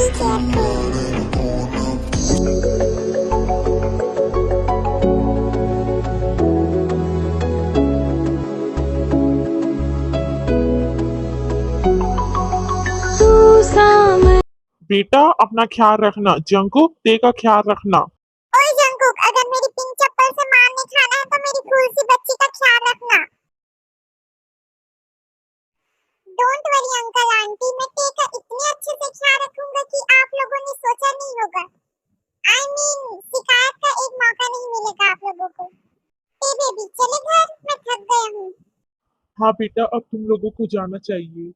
Be careful. बेटा अपना ख्याल रखना, जंकुक ते का ख्याल रखना। ओए जंकुक, अगर मेरी पिंक चप्पल से मार नहीं खाना है तो मेरी फूल सी बच्ची का ख्याल रखना। डोंट वरी अंकल आंटी, मैं ते का इतने अच्छे से ख्याल रखूंगा कि आप लोगों ने सोचा नहीं होगा। आई मीन शिकायत का एक मौका नहीं मिलेगा आप लोगों को। ते बेबी चले घर, मैं थक गया हूँ। हाँ बेटा, अब तुम लोगों को जाना चाहिए।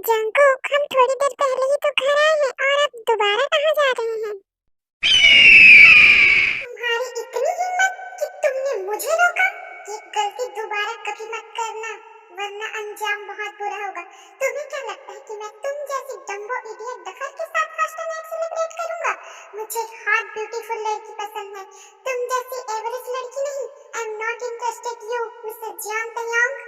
जंकुक, हम थोड़ी देर पहले ही तो घर आए हैं और अब दोबारा कहाँ जा रहे हैं? तुम्हारी इतनी हिम्मत कि तुमने मुझे रोका। ये गलती दोबारा कभी मत करना, वरना अंजाम बहुत बुरा होगा। तुम्हें क्या लगता है कि मैं तुम जैसी डम्बो इडियट डफर के साथ फर्स्ट नाइट सेलिब्रेट करूंगा? मुझे हॉट ब्यूटीफुल लड़की पसंद है, तुम जैसी एवरेज लड़की नहीं। I am not interested you mister Jeon Taehyung.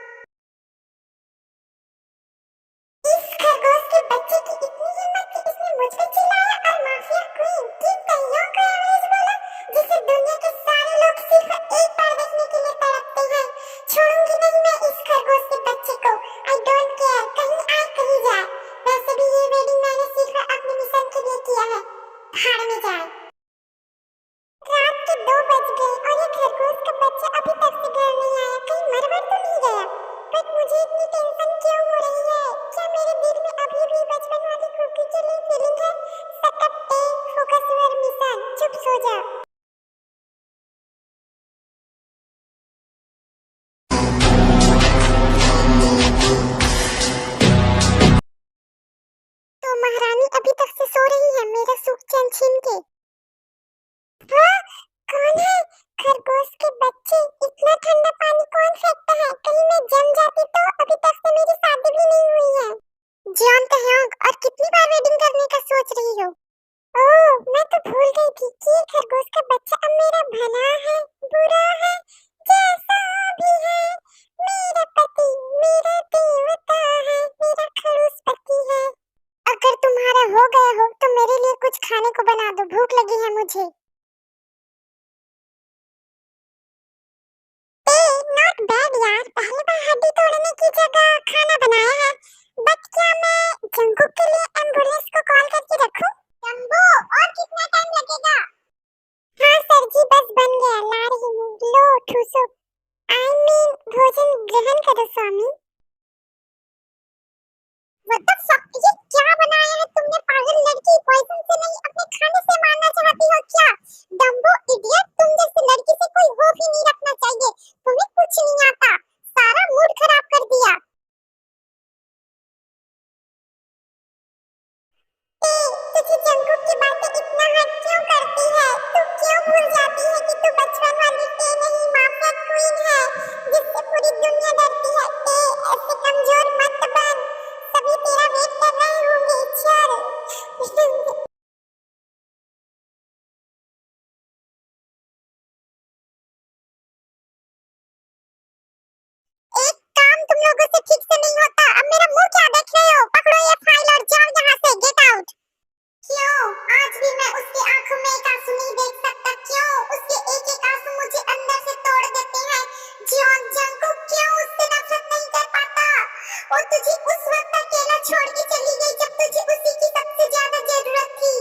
इस खरगोश के बच्चे की इतनी हिम्मत कि इसने मुझ पे चिल्लाया और माफिया क्वीन की तयंग को एवरेज बोला, जिसे दुनिया के सारे लोग सिर्फ एक बार देखने के लिए तड़पते हैं। छोड़ूंगी नहीं मैं इस खरगोश के बच्चे को। आई डोंट केयर, कहीं आए कहीं जाए। वैसे भी ये वेडिंग मैंने सिर्फ अपने मिशन के लिए किया है। भाड़ में जाए। रात के 2 बज गए और ये खरगोश का बच्चा अभी तक से घर नहीं आया। कहीं मर वर तो नहीं गया? बट मुझे इतनी टेंशन क्यों हो रही है? क्या मेरे दिल में अभी भी बचपन वाली कुकी के लिए फीलिंग है? सकट्टे फोकस योर मिशन, चुप सो जा। तो महारानी अभी तक से सो रही है मेरा सुख चैन छीन के। हाँ, कौन है? खरगोश के बच्चे, इतना ठंडा पानी कौन फेंकता है? कहीं मैं जम जाती तो? अभी तक से मेरी शादी भी नहीं हुई है। जॉन तहयोंग, और कितनी बार वेडिंग करने का सोच रही हो? ओह, मैं तो भूल गई थी कि ये खरगोश का बच्चा अब मेरा भला है, बुरा है, जैसा भी है। मेरा पति, मेरा देवता है, मेरा खड़ूस पति है। अगर तुम्हारा हो गया हो तो मेरे लिए कुछ खाने को बना दो, भूख लगी है मुझे। नॉट बैड यार, पहले बार हड्डी तोड़ने की जगह खाना बनाया है। बट क्या मैं जंकुक के लिए एम्बुलेंस को कॉल करके रखूं? जंबो, और कितना टाइम लगेगा? हाँ सर जी, बस बन गया, ला रही हूँ। लो ठूसो, आई मीन भोजन ग्रहण करो स्वामी। व्हाट द फक, ये क्या बनाया है तुमने पागल लड़की? पॉइजन से नहीं अपने खाने से मारना चाहती हो क्या? डम्बो इडियट, तुम जैसी लड़की से कोई होप ही नहीं रखना चाहिए। तुम्हें कुछ नहीं आता, सारा मूड खराब कर दिया। ए, तुझे जंकुक की बातें इतना हर्ट क्यों करती है? तू क्यों भूल जाती है कि तू बचपन वाली टे नहीं, माफिया क्वीन है जिससे पूरी दुनिया डरती है। टे, ऐसे कमजोर मत बन, सभी तेरा वेट कर रहे होंगे। चल एक काम तुम लोगों से ठीक से नहीं होता। अब मेरा मुंह क्या देख रहे हो? पकड़ो ये फाइल और जाओ यहाँ से, गेट आउट। क्यों? आज भी मैं उसकी आंखों में एक आंसू नहीं देख सकता? क्यों? उसके एक एक आंसू मुझे अंदर से तोड़ देते हैं। जॉन जंकुक क्यों उससे नफरत नहीं कर पाता? और तुझे उस वक्त अकेला छोड़ के चली गई जब तुझे उसी की सबसे ज्यादा जरूरत थी।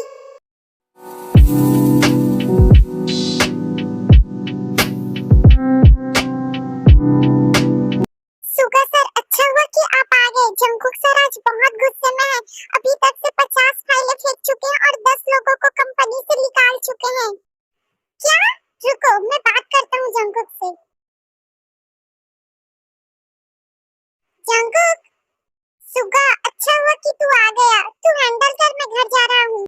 सुगा सर, अच्छा हुआ कि आप आ गए। जंकुक सर आज बहुत गुस्से में है। अभी तक से 50 फाइलें फेंक चुके हैं और 10 लोगों को कंपनी से निकाल चुके हैं। क्या? रुको, मैं बात करता हूँ जंकुक से। जंकुक, सुगा, अच्छा हुआ कि तू आ गया। तू हैंडल कर, मैं घर जा रहा हूँ।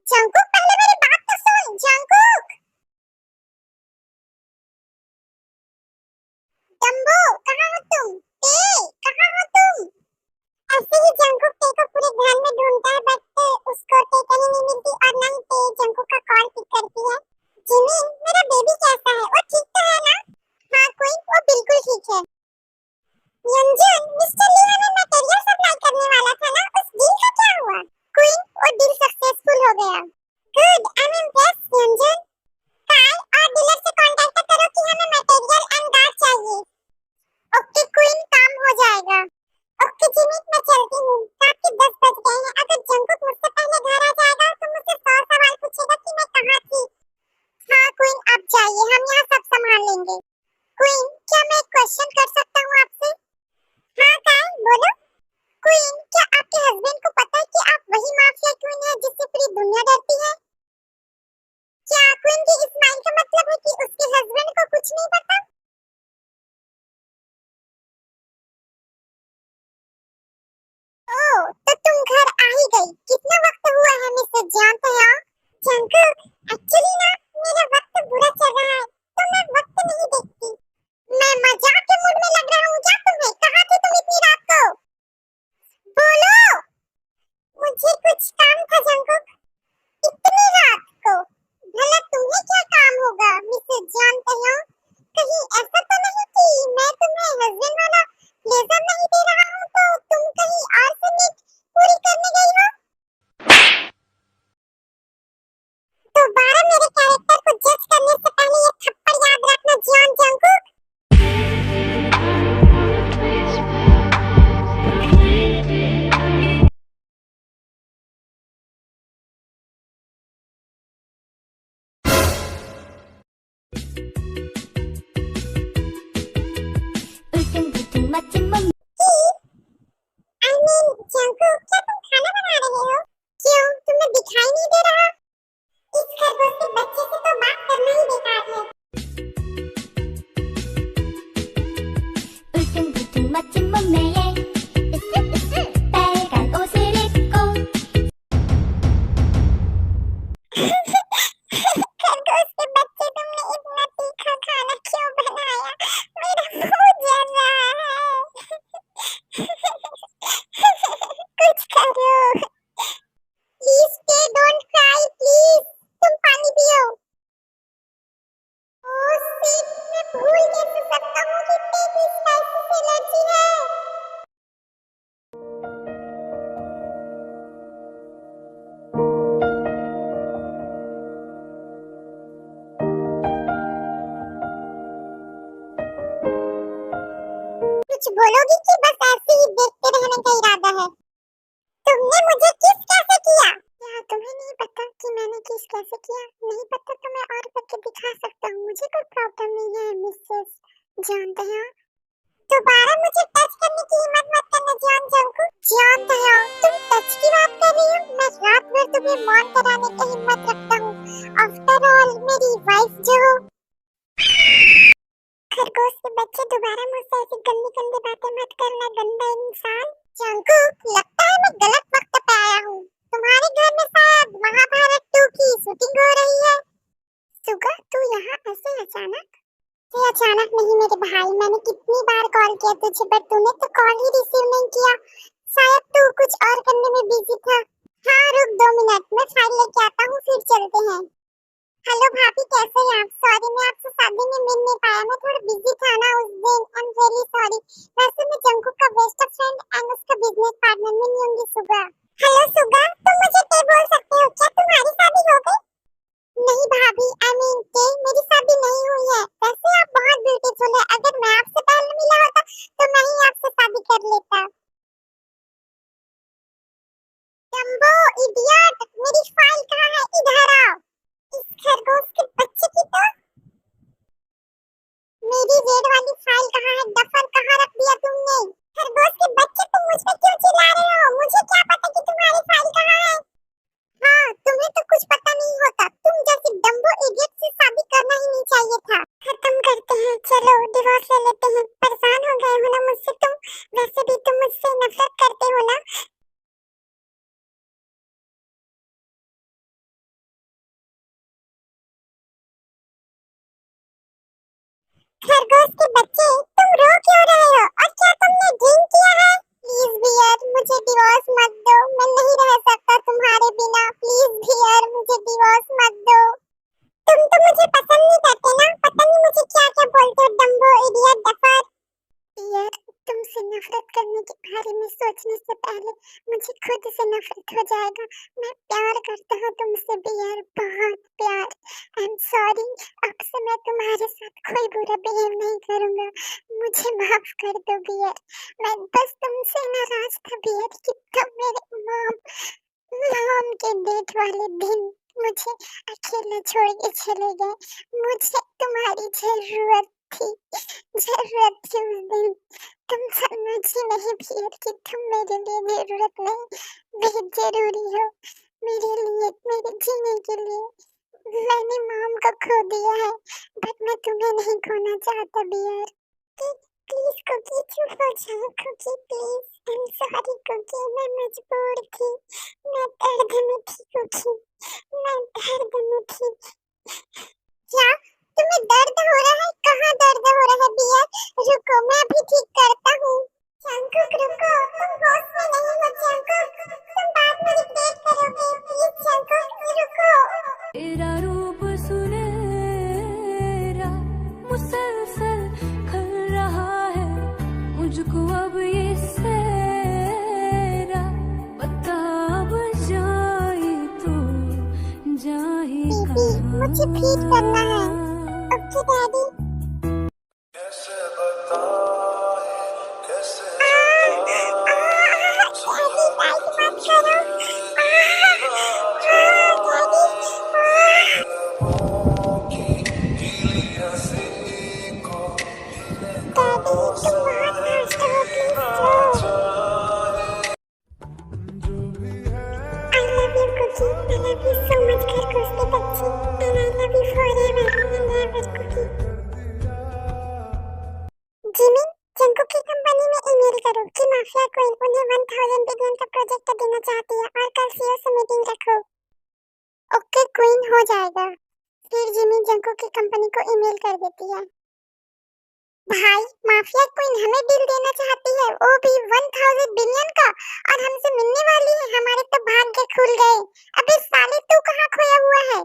जंकुक, पहले मेरी बात तो सुन। जंकुक, डम्बो, कहाँ हो तुम? ए, कहाँ हो तुम? ऐसे ही जंकुक टे को पूरे घर में ढूंढता है, बट उसको टे कहीं नहीं मिलती और ना ही टे जंकुक का कॉल पिक करती है। जिमिन, मेरा बेबी कैसा है? वो ठीक तो है ना? हाँ क्वीन, वो बिल्कुल ठीक है। क्वेश्चन कर सकता हूँ आपसे? हाँ काय बोलो। क्वीन, क्या आपके हस्बैंड को पता है कि आप वही माफिया क्वीन है जिससे पूरी दुनिया डरती है? क्या क्वीन की इस लाइन का मतलब है कि उसके हस्बैंड को कुछ नहीं पता? ओह, तो तुम घर आ ही गई। कितना वक्त हुआ है मिसेस जानते हो? जंकुक, एक्चुअली ना मेरा वक्त बुरा चल रहा है, तो मैं वक्त नहीं देखती। मैं मजाक के मूड में लग रहा हूँ क्या तुम्हें? कहाँ थे तुम इतनी रात को? बोलो। मुझे कुछ काम था जंकुक। इतनी रात को? भला तुम्हें क्या काम होगा मिसेस जानते हो? कहीं ऐसा तो नहीं कि मैं तुम्हें हस्बैंड वाला ब्लेजर नहीं दे रहा हूँ तो तुम कहीं और से नीड पूरी करने गई हो? दोबारा मेरे कैरेक्टर को जज करने से पहले ये थप्पड़ याद रखना John Jungkook. I mean Jungkook, क्या तुम खाना बना रहे हो? क्यों, तुम्हें दिखाई नहीं दे रहा? इस खरगोश के बच्चे से तो बात करना ही बेकार है। 울퉁불퉁 멋진 몸매에 으쓱으쓱 빨간 옷을 입고 खरगोश के बच्चे, तुमने इतना तीखा खाना क्यों बनाया? मेरा मुंह जल रहा है। कुछ करो। Please stay, don't cry please. तुम पानी पियो। ओह शिट, मैं भूल कैसे सकता हूँ कि बेबी स्पाइसी से एलर्जी है। कुछ बोलोगी कि बस ऐसे ही देखते रहने का इरादा है? तुमने मुझे किस कैसे किया? क्या तुम्हें नहीं पता कि मैंने किस कैसे किया? नहीं पता तो मैं और करके दिखा सकता हूँ, मुझे कोई प्रॉब्लम नहीं है मिसेस जानते हो। दोबारा मुझे टच करने की हिम्मत मत करना जॉन जंकुक। जानते हो, तुम टच की बात कर रही हो? मैं रात भर तुम्हें मौन कराने की हिम्मत रखता हूँ। आफ्टर ऑल मेरी वाइफ जो हो। खरगोश के बच्चे, दोबारा मुझसे ऐसी गंदी गंदी बातें मत करना गंदा इंसान। जंकुक, लगता है मैं गलत वक्त पे आया हूँ। तुम्हारे घर में शायद महाभारत 2 की शूटिंग हो रही है। सुगा, तू यहाँ ऐसे अचानक? ये अचानक नहीं मेरे भाई, मैंने कितनी बार कॉल किया तुझे बट तूने तो कॉल ही रिसीव नहीं किया। शायद तू कुछ और करने में बिजी था। हाँ रुक 2 मिनट, मैं फाइल लेके आता हूँ फिर चलते हैं। हेलो भाभी, कैसे हैं आप? सॉरी मैं आपसे शादी में मिल नहीं पाया, मैं थोड़ा बिजी था ना उस दिन। आई एम रियली सॉरी। वैसे मैं जंकुक का बेस्ट फ्रेंड एंड उसका बिजनेस पार्टनर में होंगी सुगा। हेलो सुगा, तुम मुझे क्या बोल सकते हो? क्या तुम्हारी शादी हो गई? नहीं भाभी, आई मीन के मेरी शादी नहीं हुई है। वैसे आप बहुत ब्यूटीफुल है, अगर मैं आपसे पहले मिला होता तो मैं ही आपसे शादी कर लेता। जंबो इडियट, मेरी फाइल कहाँ है? इधर आओ। इस खरगोश के बच्चे की तो मेरी रेड वाली फाइल कहाँ है? डफर कहाँ रख दिया तुमने? खरगोश के बच्चे, तुम मुझ पे क्यों चिल्ला रहे हो? मुझे क्या पता कि तुम्हारी फाइल कहाँ है? हाँ, तुम्हें तो कुछ पता नहीं होता। तुम जैसे डम्बो इडियट से शादी करना ही नहीं चाहिए था। खत्म करते हैं, चलो डिवोर्स ले लेते हैं। परेशान हो गए हो ना मुझसे तुम? वैसे भी तुम मुझसे नफरत करते हो ना? खरगोश के बच्चे, तुम रो क्यों रहे हो? और क्या तुमने ड्रिंक किया है? प्लीज बियर, मुझे डिवोर्स मत दो। मैं नहीं रह सकता तुम्हारे बिना। प्लीज बियर, मुझे डिवोर्स मत दो। तुम तो मुझे पसंद नहीं करते ना? पता नहीं मुझे क्या क्या बोलते हो, डम्बो इडियट डफर। यार, तुमसे नफरत करने के बारे में सोचने से पहले मुझे खुद से नफरत हो जाएगा। मैं प्यार करता हूँ तुमसे भी यार, बहुत प्यार। आई एम सॉरी, अब से मैं तुम्हारे साथ कोई बुरा बिहेव नहीं करूंगा। मुझे माफ कर दो बियर। मैं बस तुमसे नाराज था बियर कि तुम मेरे मॉम के डेट वाले दिन मुझे अकेला छोड़ के चले गए। मुझे तुम्हारी जरूरत थी, जरूरत थी उस दिन। तुम समझी नहीं फिर कि तुम मेरे लिए जरूरत नहीं, बेहद जरूरी हो मेरे लिए, मेरे जीने के लिए। मैंने मॉम को खो दिया है, बट मैं तुम्हें नहीं खोना चाहता बियर। प्लीज कुकी चुप हो जाओ Cookie please. I am sorry Cookie, मैं मजबूर थी, मैं दर्द में थी कुकी, मैं दर्द में थी। क्या तुम्हें दर्द हो रहा है? कहाँ दर्द हो रहा है बियर? रुको मैं अभी ठीक करता हूँ। जंकुक रुको, तुम होश में नहीं हो जंकुक, तुम बाद में रिग्रेट करोगे। प्लीज जंकुक रुको। तेरा रूप सुनहरा मुसलसल खल रहा है मुझको अब ये सहरा बता अब जाए तो जाए बेबी मुझे फीड करना है। Okay daddy. कैसे बताए कैसे डैडी लाइट मत करो। डैडी लबों की गीली हंसी को हीने तुम बहुत फास्ट हो, please slow. I love you Cookie, I love you so much खरगोश के बच्चे, and I love you forever and ever Cookie। Jimmy, Jungkook की कंपनी में ईमेल करो कि माफिया क्वीन उन्हें 1000 बिलियन का प्रोजेक्ट देना चाहती है और कल सीईओ से मीटिंग रखो। ओके क्वीन, हो जाएगा। फिर जिमी जंकुक की कंपनी को ईमेल कर देती है। भाई, माफिया क्वीन हमें डील देना चाहती है, वो भी 1000 बिलियन का, और हमसे मिलने वाली है। हमारे तो भाग्य खुल गए। अबे साले तू कहाँ खोया हुआ है?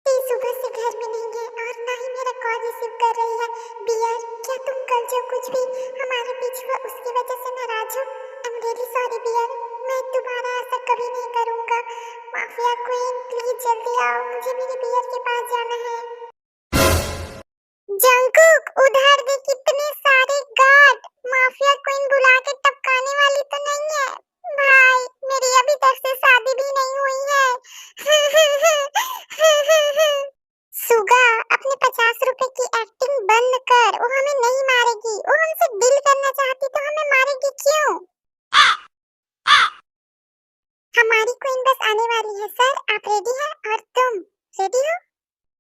ती सुबह से घर में नहीं है और ना ही मेरा कॉल रिसीव कर रही है। बियर, क्या तुम कल जो कुछ भी हमारे बीच हुआ उसकी वजह से नाराज हो? I am really sorry bear, मैं दोबारा ऐसा कभी नहीं करूँगा। माफिया क्वीन प्लीज जल्दी आओ, मुझे मेरे बियर के पास जाना है। जंकुक उधर देख, कितने सारे गार्ड। माफिया क्वीन बुला के टपकाने वाली तो नहीं है? भाई, मेरी अभी तक से शादी भी नहीं हुई है। सुगा, अपने 50 रुपए की एक्टिंग बंद कर, वो हमें नहीं मारेगी। वो हमसे डील करना चाहती तो हमें मारेगी क्यों? हमारी क्वीन बस आने वाली है। सर आप रेडी हैं और तुम रेडी हो?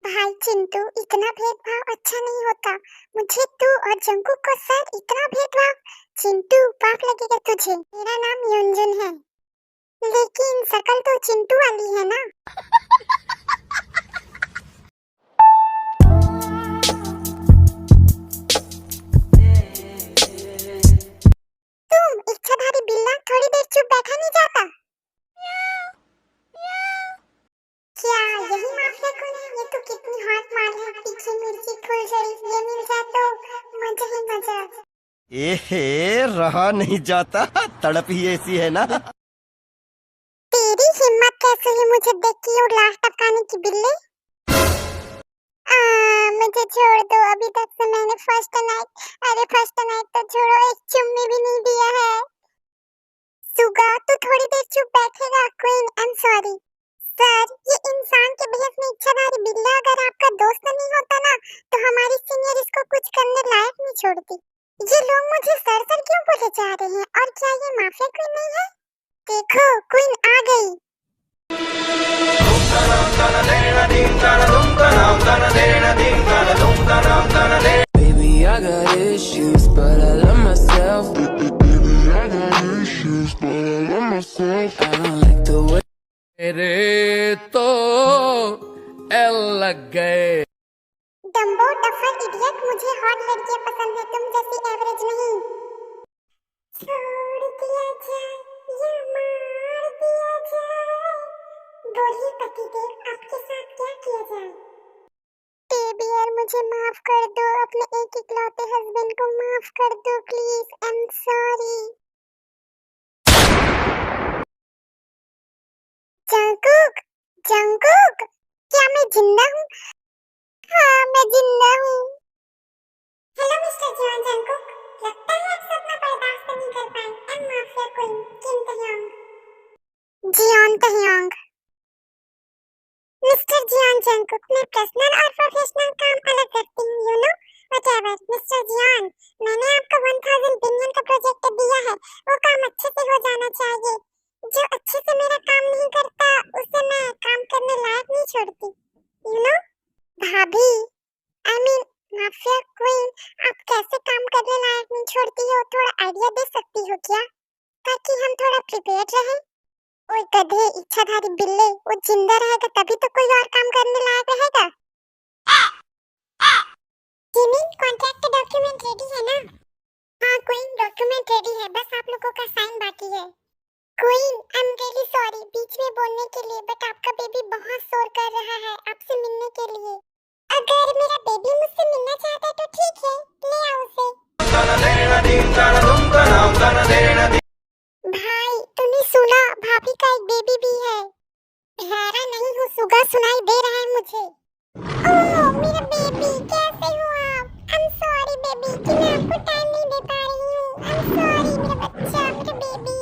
भाई चिंटू, इतना भेदभाव अच्छा नहीं होता। मुझे तू और जंकुक को सर इतना भेदभाव। चिंटू पाप लगेगा तुझे। मेरा नाम योंजुन है, लेकिन शकल तो चिंटू वाली है ना। तुम इच्छाधारी बिल्ला, थोड़ी देर चुप बैठा नहीं जाता? क्या यही माफिया क्वीन है? ये तो कितनी हॉट माल है। तीखी मिर्ची, फुल शरीफ, ये मिल जाए तो मजा ही मजा। एहे रहा नहीं जाता, तड़प ही ऐसी है ना। तेरी हिम्मत कैसे हुई मुझे देख के और लाश टपकाने की बिल्ली? मुझे छोड़ दो, अभी तक से मैंने फर्स्ट नाइट तो छोड़ो, एक चुम्मी भी नहीं दिया है। सुगा तू थोड़ी देर चुप बैठेगा? Queen I am sorry. Sir, ये इंसान के भेष में इच्छाधारी बिल्ला अगर आपका दोस्त नहीं होता ना, तो हमारी सीनियर इसको कुछ करने लायक नहीं छोड़ती। ये लोग मुझे सर क्यों बोले जा रहे हैं? और क्या ये माफिया क्वीन नहीं है? देखो क्वीन आ गई। Baby, I got issues, but I love myself. I don't like the way मेरे तो एल लग गए। डम्बो डफर इडियट, मुझे हॉट लड़कियां पसंद है, तुम जैसी एवरेज नहीं। छोड़ दिया जाए या मार दिया जाए, बोलिए पतिदेव आपके साथ क्या किया जाए? बेबी यार मुझे माफ कर दो, अपने एक इकलौते हस्बैंड को माफ कर दो please, I am sorry. Jungkook, Jungkook, क्या मैं जिंदा हूँ? हाँ मैं जिंदा हूँ। हेलो मिस्टर जॉन जंकुक, लगता है आप सपना बर्दाश्त नहीं कर पाए। I am mafia queen Kim Taehyung. Jeon Taehyung. Mister Jeon Jungkook, मैं पर्सनल और प्रोफेशनल काम अलग करती हूँ, you know whatever. Power mister Jeon, मैंने आपको 1000 बिलियन का प्रोजेक्ट दिया है, वो काम अच्छे से हो जाना चाहिए। जो अच्छे से मेरा काम नहीं करता उसे मैं काम करने लायक नहीं छोड़ती, यू नो। भाभी, आई मीन माफिया क्वीन, आप कैसे काम करने लायक नहीं छोड़ती हो, थोड़ा आइडिया दे सकती हो क्या, ताकि हम थोड़ा प्रिपेयर्ड रहें। ओए गधे, इच्छाधारी बिल्ले, वो जिंदा रहेगा तभी तो कोई और काम करने लायक रहेगा। जिमिन, कॉन्ट्रैक्ट डॉक्यूमेंट रेडी है ना? हाँ क्वीन, डॉक्यूमेंट रेडी है, बस आप लोगों का साइन बाकी है। Queen, I am really sorry बीच में बोलने के लिए, बट आपका बेबी बहुत शोर कर रहा है आपसे मिलने के लिए। अगर मेरा बेबी मुझसे मिलना चाहता है तो ठीक है, ले आओ उसे। भाई, तूने सुना, भाभी का एक बेबी भी है। हैरान नहीं हूँ, सुगा सुनाई दे रहा है मुझे। ओह मेरा बेबी, कैसे हो आप? आई एम सॉरी बेबी कि मैं आपको टाइम नहीं दे पा रही हूँ। आई एम सॉरी मेरा बच्चा, मेरा बेबी।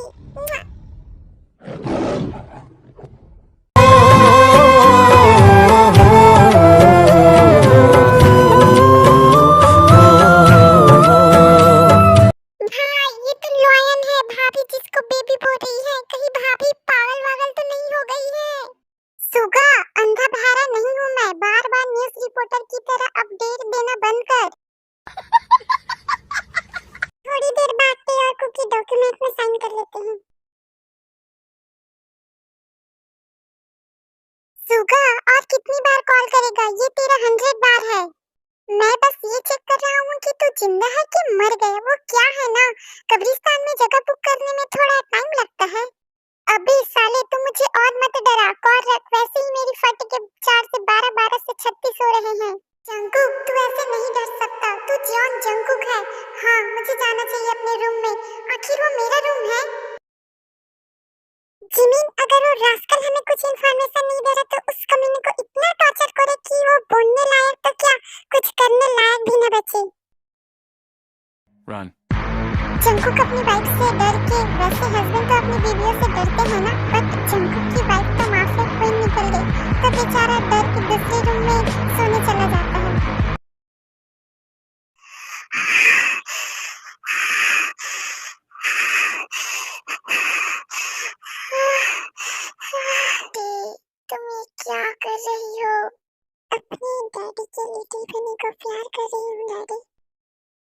भाई, ये तो लॉयन है, भाभी जिसको बेबी बोल रही है। कहीं भाभी पागल वागल तो नहीं हो गई है? सुगा, अंधा बहरा नहीं हूँ मैं, बार बार न्यूज़ रिपोर्टर की तरह अपडेट देना बंद कर। थोड़ी देर बाद पे और कुकी डॉक्यूमेंट में साइन कर लेते हैं। सुगा, और कितनी बार कॉल करेगा? ये तेरा 100 बार है। मैं बस ये चेक कर रहा हूँ कि तू जिंदा है कि मर गया। वो क्या है ना, कब्रिस्तान में जगह बुक करने में थोड़ा टाइम लगता है। अबे साले, तू मुझे और मत डरा, कॉल रख, वैसे ही मेरी फट के 4 से 12, 12 से 36 हो रहे हैं। जंकुक, तू ऐसे नहीं डर सकता, तू जॉन जंकुक है। हाँ, मुझे जाना चाहिए अपने रूम में, आखिर वो मेरा रूम है। जिमिन, अगर वो रास्कल हमें कुछ इन्फॉर्मेशन नहीं दे रहा तो उस कमीने को इतना टॉर्चर करे कि वो बोलने लायक तो क्या, कुछ करने लायक भी न बचे। Run. जंकुक अपनी वाइफ से डर के, वैसे हस्बैंड तो अपनी बीवियों से डरते हैं ना, बट जंकुक की वाइफ तो माफिया क्वीन निकल गई, तो बेचारा डर के दूसरे रूम में सोने चला जाता है। तुम ये क्या कर रही हो? अपने डैडी के लिटिल बनी को प्यार कर रही हूँ daddy.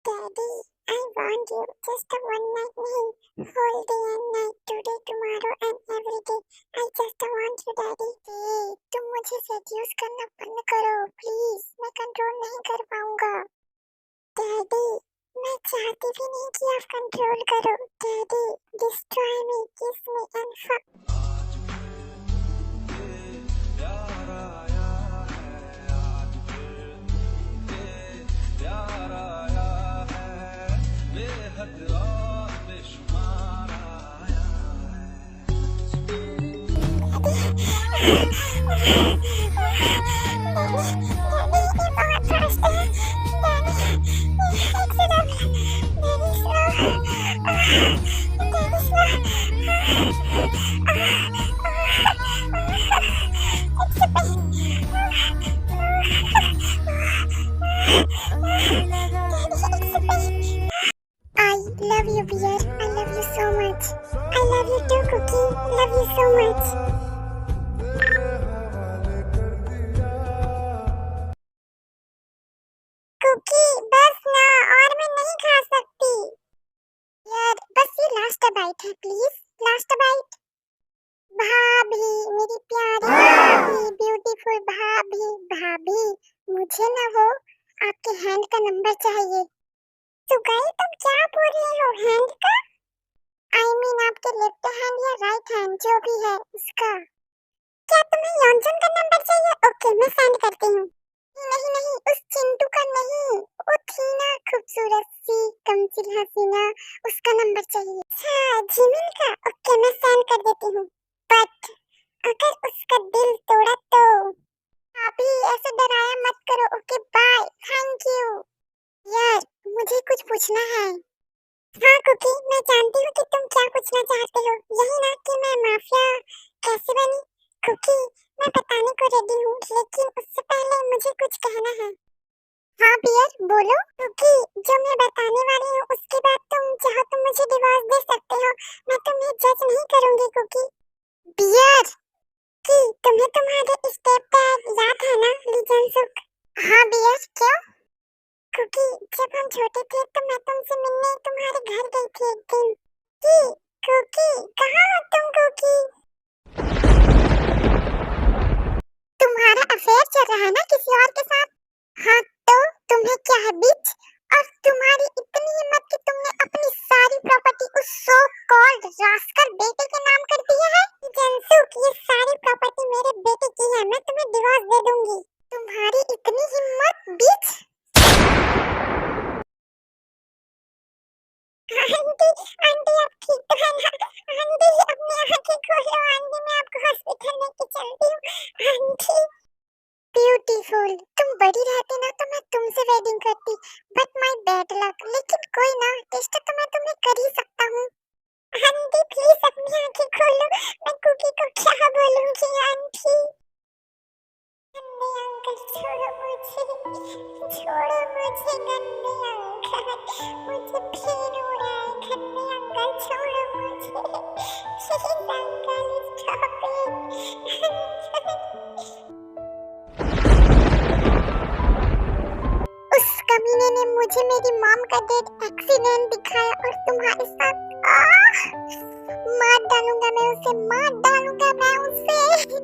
Daddy, I want you just a one night नहीं, whole day and night, today, tomorrow and every day. I just want you daddy. तुम मुझे seduce करना बंद करो प्लीज, मैं कंट्रोल नहीं कर पाऊंगा। डैडी, मैं चाहती भी नहीं कि आप कंट्रोल करो। Daddy, destroy me, kiss me and fuck. I love you, Bear. I love you so much. I love you too, Cookie. Love you so much. Cookie, बस ना, और मैं नहीं खा सकती। यार, बस ये लास्ट बाइट है, प्लीज, लास्ट बाइट। भाभी, मेरी प्यारी भाभी, ब्यूटीफुल भाभी, भाभी, मुझे ना वो आपके हैंड का नंबर चाहिए। सुगाई, तुम क्या बोल रही हो, हैंड का? I mean आपके लेफ्ट हैंड या राइट हैंड, जो भी है उसका। क्या तुम्हें यॉनसन का नंबर चाहिए? ओके, मैं सेंड करती हूँ। नहीं नहीं, उस चिंटू का नहीं, वो थी ना खूबसूरत सी कमसिल हसीना, उसका नंबर चाहिए। अच्छा, जिमिन का? ओके, मैं सेंड कर देती हूँ। बट अगर उसका दिल तोड़ा तो? अभी ऐसे डराया मत करो। Okay bye, thank you. यार, मुझे कुछ पूछना है। हाँ कुकी, मैं जानती हूँ कि तुम क्या पूछना चाहते हो, यही ना कि मैं माफिया कैसे बनी। कुकी, मैं बताने को रेडी हूँ, लेकिन उससे पहले मुझे कुछ कहना है। हाँ पियर बोलो, क्योंकि जो मैं बताने वाली हूँ उसके बाद तुम चाहो तो मुझे डिवोर्स दे सकते हो। मैं तुम्हें जज नहीं करूंगी क्योंकि पियर कि तुम्हें तुम्हारे स्टेप डैड याद है ना, लीजन सुख। हाँ बियर क्यों? क्योंकि जब हम छोटे थे तो मैं तुमसे मिलने तुम्हारे घर गई थी एक दिन। कि कुकी कहाँ हो तुम कुकी? तुम्हारा अफेयर चल रहा है ना किसी और के साथ? हाँ तो तुम्हें क्या है बिच? और तुम्हारी इतनी हिम्मत कि तुमने अपनी सारी प्रॉपर्टी उस सो कॉल्ड रास्कल बेटे के नाम कर दी है? जनसुख ये सारी प्रॉपर्टी मेरे बेटे की है, मैं तुम्हें डिवोर्स दे दूंगी। तुम्हारी इतनी हिम्मत बिच? आंटी आंटी आप ठीक तो है ना? आंटी अपनी आंखें खोलो आंटी, मैं आपको हॉस्पिटल लेके चलती हूँ आंटी। ब्यूटीफुल, तुम बड़ी रहती ना तो मैं तुमसे वेडिंग करती, बट माय बैड लक। लेकिन कोई ना, टेस्ट तो मैं तुम्हें कर ही सकता हूँ। आंटी प्लीज अपनी आंखें खोलो, मैं कुकी को क्या बोलूंगी आंटी? गंदे अंकल छोड़ो मुझे, छोड़ो मुझे गंदे अंकल, मुझे पेन हो रहा है गंदे अंकल, छोड़ो मुझे प्लीज अंकल, स्टॉप उस कमीने ने मुझे मेरी मॉम का डेड एक्सीडेंट दिखाया और तुम्हारे साथ मार डालूंगा मैं उसे, मार डालूंगा मैं उसे,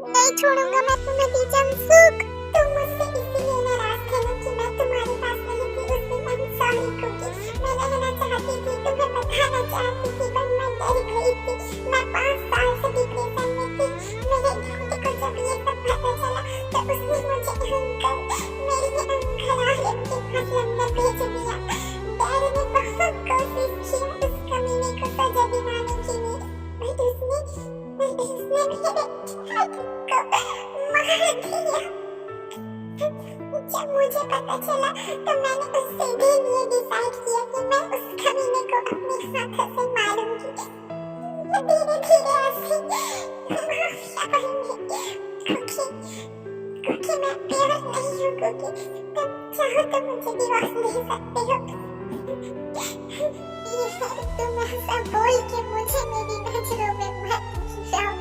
नहीं छोड़ूंगा मैं तुम्हें लीजन सुख। तुम मुझसे इसीलिए नाराज थे ना कि मैं तुम्हारे पास नहीं थी उस दिन। I'm sorry कुकी, मैं रहना चाहती थी, तुम्हें बताना चाहती थी, पर मैं डर गई थी। मैं 5 साल से डिप्रेशन में थी। मेरे डॉक्टर को जब ये सब पता चला तो उसने मुझे अंकल, मेरे अंकल आलिम के पास लंदन भेज दिया। डैडी ने बहुत कोशिश की उस कमीने को सजा दिलाने के लिए, पर उसने मेरे डैडी को मार दिया। जब मुझे पता चला तो मैंने उससे भी ये डिसाइड किया कि मैं उस कमीने को अपने हाथों से मारूंगी। धीरे धीरे ऐसे माफिया बनेंगे क्योंकि मैं प्योर नहीं हूँ क्योंकि तुम चाहो तो मुझे डिवोर्स दे सकते हो। ये तुम ऐसा बोल के मुझे मेरी नजरों में मत गिराओ।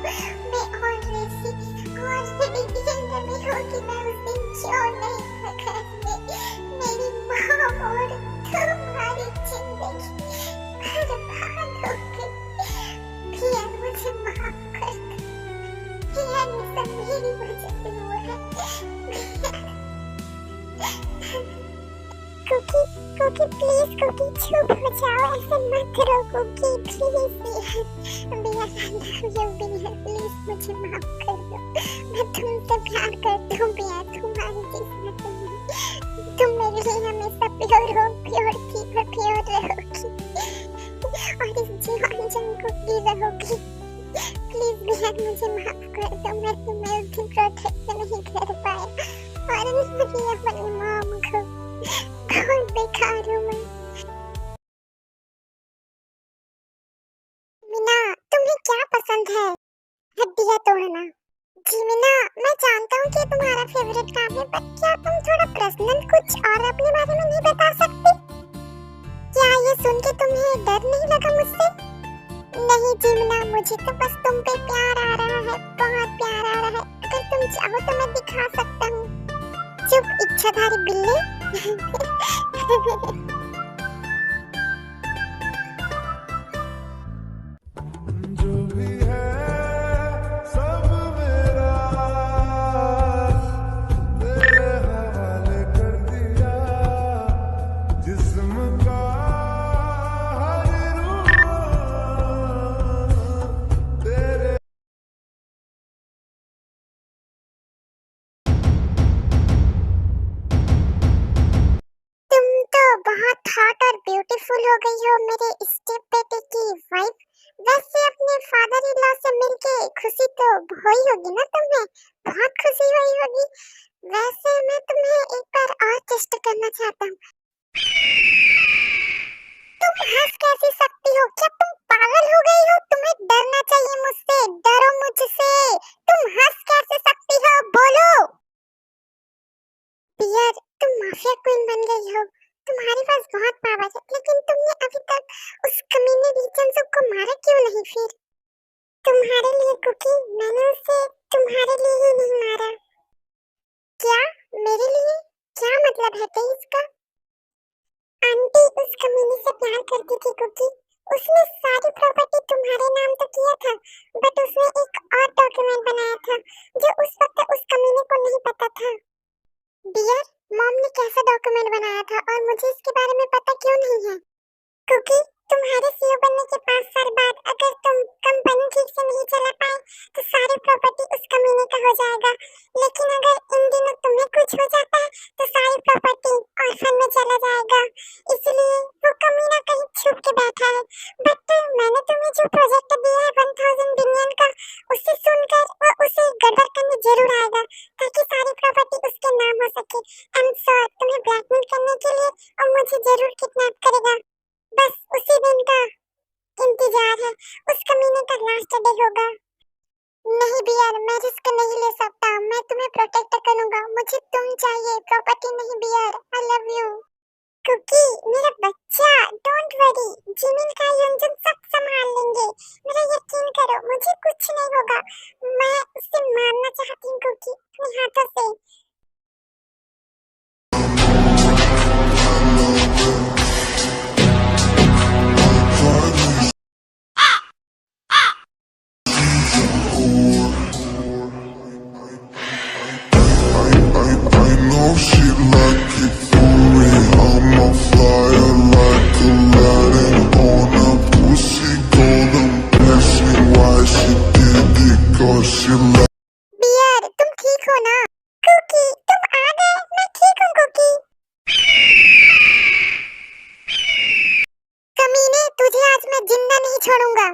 मैं ऑलरेडी दिल में हो कि मैं उस दिन क्यों नहीं था घर में। मेरी माँ और तुम्हारी जिंदगी बर्बाद हो गई। भैया मुझे माफ कर दो, भैया ये सब मेरी वजह से हुआ है। कुकी कुकी प्लीज कुकी चुप हो जाओ, ऐसे मत करो कुकी प्लीज। भैया भैया प्लीज मुझे माफ कर दो, मैं तुमसे प्यार करती हूँ भैया, तुम्हारी किस्मत में तुम मेरे लिए हमेशा प्योर हो, प्योर थी और प्योर रहोगी और इस जीवन कुकी रहोगी। प्लीज भैया मुझे माफ कर दो, मैं तुम्हें उस दिन प्रोटेक्ट नहीं कर पाया और मुझे अपनी मॉम को बहुत बेकार हूँ मैं। मीना तुम्हें क्या पसंद है? हड्डियाँ तोड़ना। जी मीना मैं जानता हूँ कि तुम्हारा फेवरेट काम है, पर क्या तुम थोड़ा पर्सनल कुछ और अपने बारे में नहीं बता सकती? क्या ये सुन के तुम्हें डर नहीं लगा मुझसे? नहीं जी मीना, मुझे तो बस तुम पे प्यार आ रहा है, बहुत प्यार आ रहा है। अगर तुम चाहो तो मैं दिखा सकता हूँ। चुप इच्छाधारी बिल्ली। जो भी है सब मेरा तेरे हवाले कर दिया, जिस्म का हर रूह तेरे। तुम तो बहुत हॉट और ब्यूटीफुल हो गई हो मेरे स्टेप बेटे की वाइफ। वैसे अपने फादर इन लॉ से मिलके खुशी तो हुई होगी ना तुम्हें, बहुत खुशी हुई होगी। वैसे मैं तुम्हें एक बार और टेस्ट करना चाहता हूँ। तुम हंस कैसे सकती हो? क्या तुम पागल हो गई हो? तुम्हें डरना चाहिए मुझसे, डरो मुझसे। तुम हंस कैसे सकती हो? बोलो। पियर तुम माफिया क्वीन बन क्योंकि मैंने उसे तुम्हारे लिए ही नहीं मारा। क्या? मेरे लिए? क्या मतलब है तेज का? आंटी उस कमीने से प्यार करती थी क्योंकि उसने सारी प्रॉपर्टी तुम्हारे नाम तो किया था, बट उसने एक और डॉक्यूमेंट बनाया था जो उस वक्त उस कमीने को नहीं पता था। डियर, मॉम ने कैसा डॉक्यूमेंट बनाया था और मुझे इसके बारे में पता क्यों नहीं है? क्योंकि तुम्हारे सीईओ बनने के 5 साल बाद अगर तुम कंपनी ठीक से नहीं चला पाए तो सारी प्रॉपर्टी उस कमीने का हो जाएगा, लेकिन अगर इन दिनों तुम्हें कुछ हो जाता है तो सारी प्रॉपर्टी ऑर्फन में चला जाएगा। इसलिए वो कमीना कहीं छुप के बैठा है। बट मैंने तुम्हें जो प्रोजेक्ट दिया है 1000 बिलियन का, उससे सुनकर वो उसे गड़बड़ करने जरूर आएगा ताकि सारी प्रॉपर्टी उसके नाम हो सके। आई एम श्योर तुम्हें ब्लैकमेल करने के लिए और मुझे जरूर किडनैप करेगा। बस उसी दिन का इंतजार है। उस कमीने का लास्ट डे होगा। नहीं बियर, मैं रिस्क नहीं ले सकता। मैं तुम्हें प्रोटेक्ट करूंगा। मुझे तुम चाहिए, प्रॉपर्टी नहीं bear. I love you Cookie, मेरा बच्चा। डोंट वरी, जिमिन का योंजन सब संभाल लेंगे। मेरा यकीन करो, मुझे कुछ नहीं होगा। मैं उसे मारना चाहती हूँ कुकी, अपने हाथों से। I know she like it for me. I'm a flyer like Aladdin on a pussy golden blessing. Why she did it? 'Cause she like. Bear, तुम ठीक हो ना? कुकी, तुम आ गए। मैं ठीक हूँ कुकी। कमीने, तुझे आज मैं जिंदा नहीं छोड़ूंगा।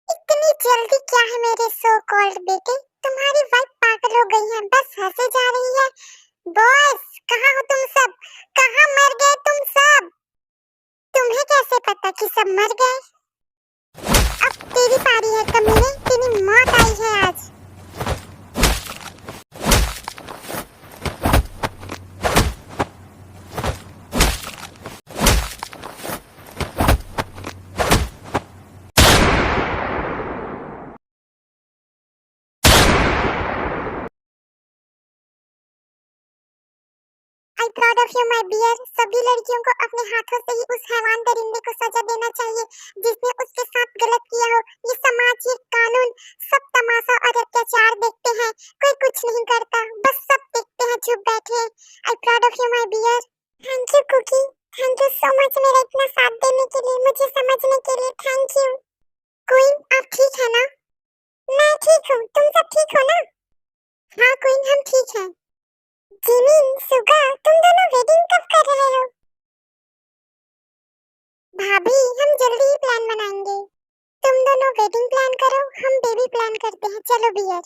इतनी जल्दी क्या है मेरे सो कॉल्ड बेटे? तुम्हारी वाइफ पागल हो गई है, बस हंसे जा रही है। बॉस, कहाँ हो तुम सब? कहाँ मर गए तुम सब? तुम्हें कैसे पता कि सब मर गए? अब तेरी पारी है कमीने, तेरी मौत आई है आज। I proud of you my dear. सभी लड़कियों को अपने हाथों से ही उस हैवान दरिंदे को सजा देना चाहिए जिसने उसके साथ गलत किया हो। ये समाज, ये कानून, सब तमाशा और अत्याचार देखते हैं, कोई कुछ नहीं करता, बस सब देखते हैं चुप बैठे। I proud of you my dear. Thank you Cookie, thank you so much मेरा इतना साथ देने के लिए, मुझे समझने के लिए। Thank you. क्वीन, आप ठीक है ना? मैं ठीक हूँ, तुम सब ठीक हो ना? हाँ क्वीन, हम ठीक हैं। जिमिन, सुगा, तुम दोनों वेडिंग कब कर रहे हो? भाभी, हम जल्दी ही प्लान बनाएंगे। तुम दोनों वेडिंग प्लान करो, हम बेबी प्लान करते हैं। चलो बियर।